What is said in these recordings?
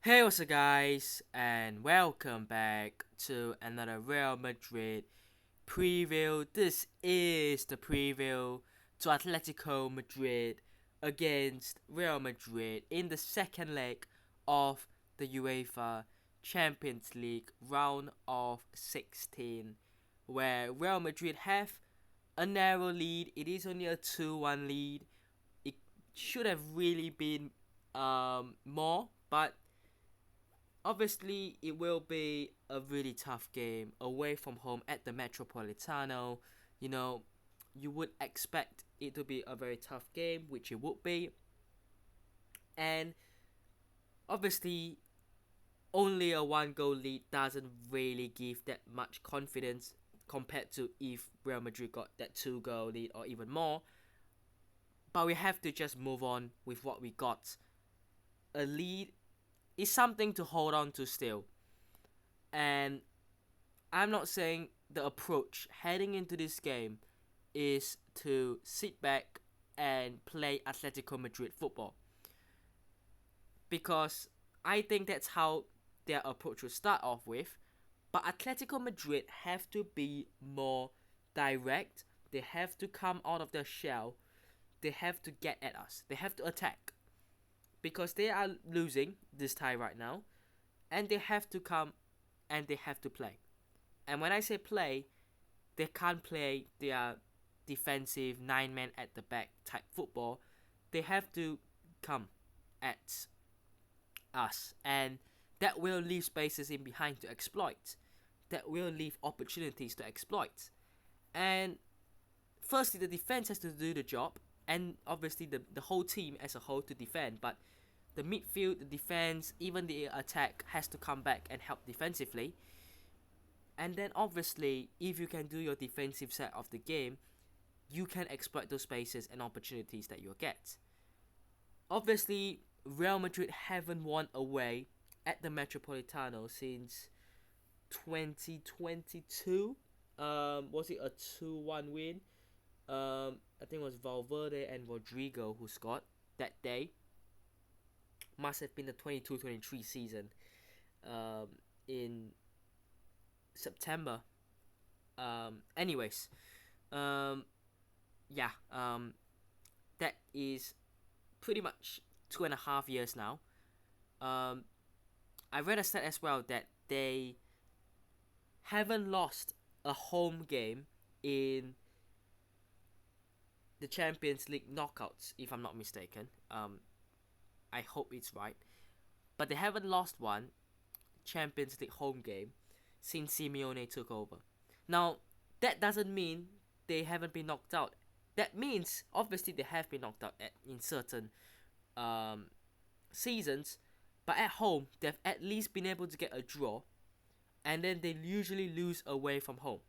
Hey, what's up, guys, and welcome back to another Real Madrid preview. This is the preview to Atletico Madrid against Real Madrid in the second leg of the UEFA Champions League round of 16, where Real Madrid have a narrow lead. It is only a 2-1 lead. It should have really been more, but obviously, it will be a really tough game away from home at the Metropolitano. You know, you would expect it to be a very tough game, which it would be. And obviously, only a one goal lead doesn't really give that much confidence compared to if Real Madrid got that 2 goal lead or even more. But we have to just move on with what we got. A lead is something to hold on to still. And I'm not saying the approach heading into this game is to sit back and play Atletico Madrid football, because I think that's how their approach will start off with. But Atletico Madrid have to be more direct. They have to come out of their shell. They have to get at us. They have to attack because they are losing this tie right now, and they have to come and they have to play. And when I say play, they can't play their defensive 9 men at the back type football. They have to come at us, and that will leave spaces in behind to exploit. That will leave opportunities to exploit. And firstly, the defense has to do the job, and obviously the whole team as a whole to defend. But the midfield, the defense, even the attack has to come back and help defensively. And then obviously, if you can do your defensive side of the game, you can exploit those spaces and opportunities that you'll get. Obviously, Real Madrid haven't won away at the Metropolitano since 2022. Was it a 2-1 win? I think it was Valverde and Rodrigo who scored that day. Must have been the 22-23 season. In September. Anyways, um, yeah, that is pretty much 2.5 years now. Um, I read a stat as well that they haven't lost a home game in the Champions League knockouts, if I'm not mistaken. I hope it's right, but they haven't lost one Champions League home game since Simeone took over. Now, that doesn't mean they haven't been knocked out. That means obviously they have been knocked out in certain um, seasons, but at home they've at least been able to get a draw, and then they usually lose away from home.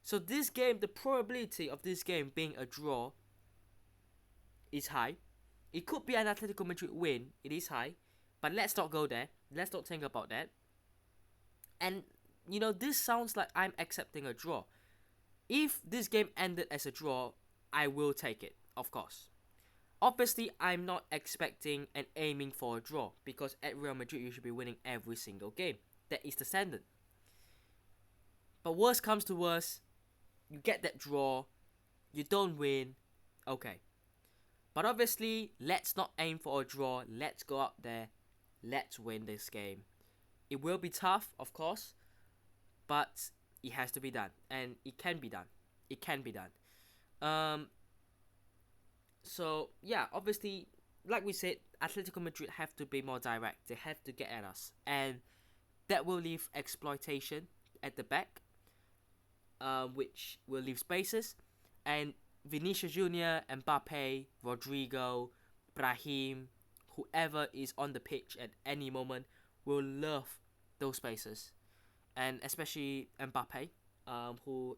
So this game, the probability of this game being a draw is high. It could be an Atletico Madrid win. It is high, but let's not go there. Let's not think about that. And this sounds like I'm accepting a draw. If this game ended as a draw, I will take it, of course. Obviously, I'm not expecting and aiming for a draw, because at Real Madrid you should be winning every single game. That is the standard. But worst comes to worst, you get that draw, you don't win, okay. But obviously, let's not aim for a draw. Let's go out there. Let's win this game. It will be tough, of course, but it has to be done, and it can be done. It can be done. Um. So yeah, obviously, like we said, Atletico Madrid have to be more direct. They have to get at us, and that will leave exploitation at the back, which will leave spaces, and Vinicius Junior, Mbappe, Rodrigo, Brahim, whoever is on the pitch at any moment will love those spaces, and especially Mbappe, who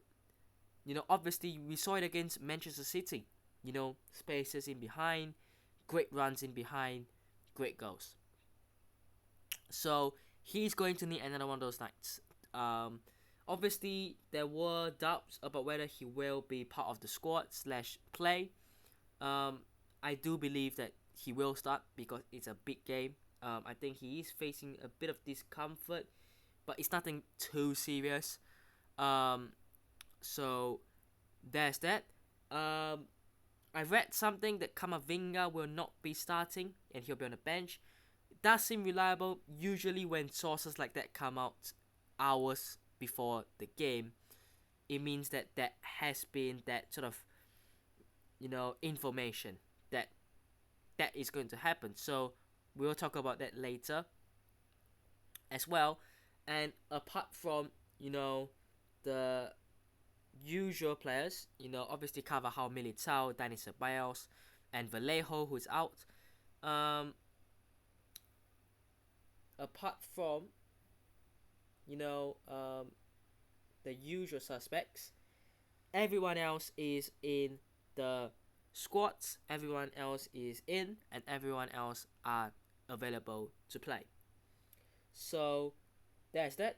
obviously we saw it against Manchester City. Spaces in behind, great runs in behind, great goals. So he's going to need another one of those nights. Obviously, there were doubts about whether he will be part of the squad slash play. I do believe that he will start because it's a big game. I think he is facing a bit of discomfort, but it's nothing too serious. So there's that. I read something that Camavinga will not be starting and he'll be on the bench. It does seem reliable. Usually when sources like that come out hours before the game, it means that there has been that sort of, information that is going to happen. So we'll talk about that later as well. And apart from, the usual players, obviously Carvajal, Militao, Dani Ceballos, and Vallejo, who's out. Apart from, the usual suspects, everyone else is in the squads, everyone else is in, and everyone else are available to play. So there's that.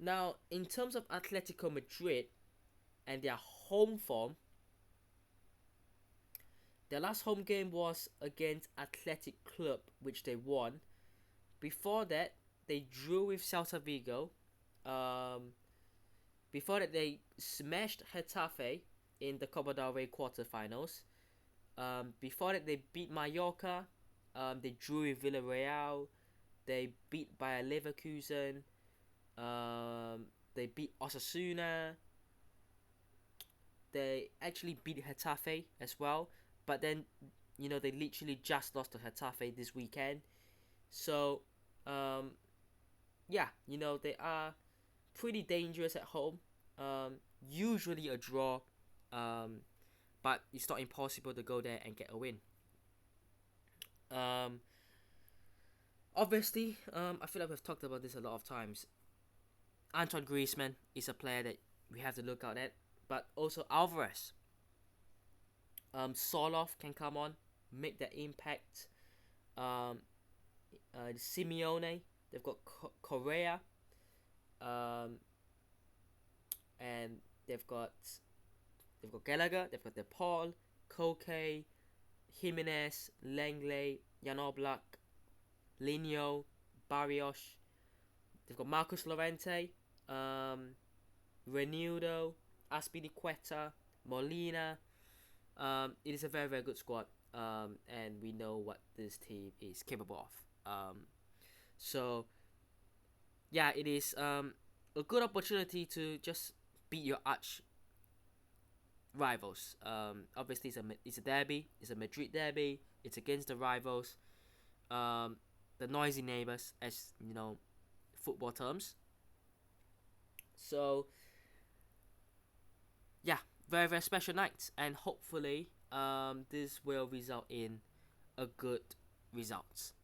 Now, in terms of Atletico Madrid and their home form, their last home game was against Athletic Club, which they won. Before that, they drew with Celta Vigo. Before that, they smashed Getafe in the Copa del Rey quarterfinals. Before that, they beat Mallorca. They drew with Villarreal. They beat Bayer Leverkusen. They beat Osasuna. They actually beat Getafe as well. But then, they literally just lost to Getafe this weekend. So, they are pretty dangerous at home. Usually a draw. But it's not impossible to go there and get a win. Obviously, I feel like we've talked about this a lot of times. Antoine Griezmann is a player that we have to look out at, but also Alvarez. Soloff can come on, make that impact. Simeone, they've got Correa, and they've got Gallagher, they've got De Paul, Koke, Jimenez, Langley, Jan Oblak, Lino, Barrios. They've got Marcus Llorente, Renildo, Aspilicueta, Molina. It is a very, very good squad, and we know what this team is capable of. So, yeah, it is a good opportunity to just beat your arch rivals. Obviously, it's a derby. It's a Madrid derby. It's against the rivals, the noisy neighbors, as football terms. So, yeah, very, very special night, and hopefully, this will result in a good result.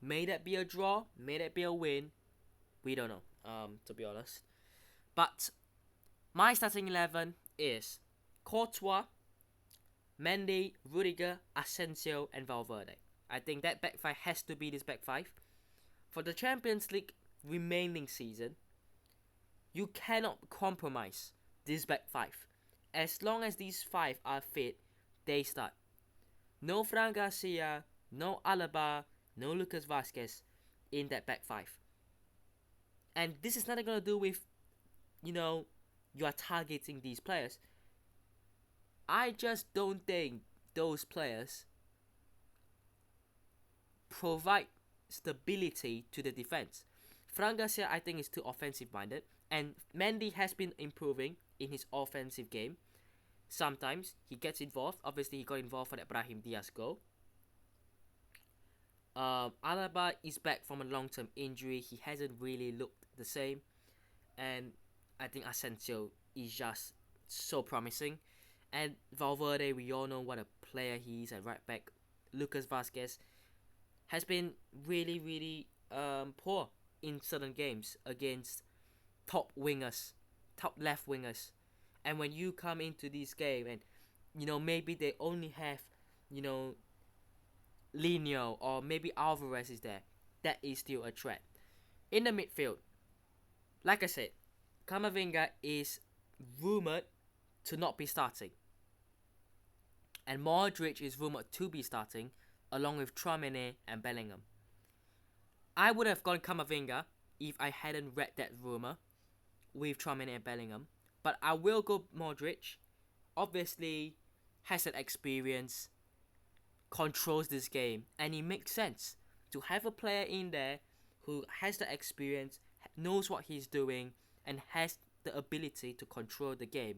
May that be a draw, may that be a win. We don't know, to be honest. But my starting 11 is Courtois, Mendy, Rudiger, Asensio, and Valverde. I think that back five has to be this back five. For the Champions League remaining season, you cannot compromise this back five. As long as these five are fit, they start. No Fran Garcia, no Alaba, no Lucas Vazquez in that back five. And this is nothing going to do with, you are targeting these players. I just don't think those players provide stability to the defense. Fran Garcia, I think, is too offensive minded, and Mendy has been improving in his offensive game. Sometimes he gets involved. Obviously, he got involved for that Brahim Diaz goal. Alaba is back from a long-term injury. He hasn't really looked the same, and I think Asensio is just so promising. And Valverde, we all know what a player he is at right back. Lucas Vazquez has been really, really poor in certain games against top wingers, top left wingers. And when you come into this game and, maybe they only have, Lino or maybe Alvarez is there, that is still a threat. In the midfield, like I said, Camavinga is rumoured to not be starting. And Modric is rumoured to be starting, along with Tchouaméni and Bellingham. I would have gone Camavinga if I hadn't read that rumor with Tchouaméni and Bellingham. But I will go Modric. Obviously, has that experience, controls this game, and it makes sense to have a player in there who has the experience, knows what he's doing, and has the ability to control the game.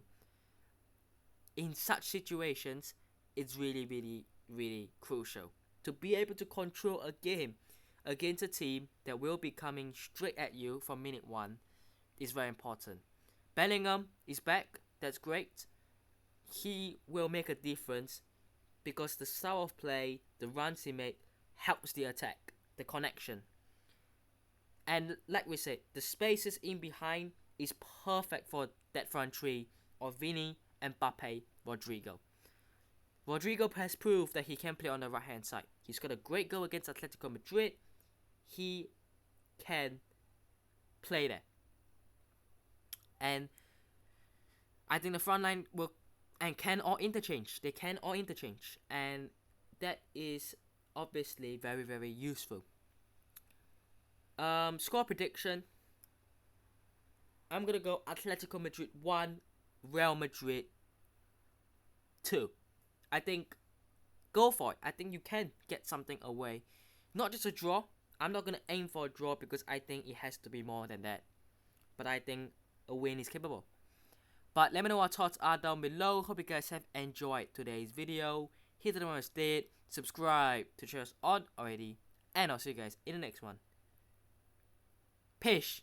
In such situations, it's really, really, really crucial to be able to control a game against a team that will be coming straight at you from minute one. Is very important. Bellingham is back. That's great. He will make a difference because the style of play, the runs he made, helps the attack, the connection. And like we said, the spaces in behind is perfect for that front three of Vini, Mbappe, Rodrigo. Rodrigo has proved that he can play on the right hand side. He's got a great goal against Atlético Madrid. He can play there. And I think the front line will and can all interchange. They can all interchange. And that is obviously very, very useful. Score prediction. I'm going to go Atletico Madrid 1, Real Madrid 2. I think go for it. I think you can get something away. Not just a draw. I'm not going to aim for a draw because I think it has to be more than that. But I think a win is capable. But let me know what thoughts are down below. Hope you guys have enjoyed today's video. Hit the one did, subscribe to cheer us on already, and I'll see you guys in the next one. Peace.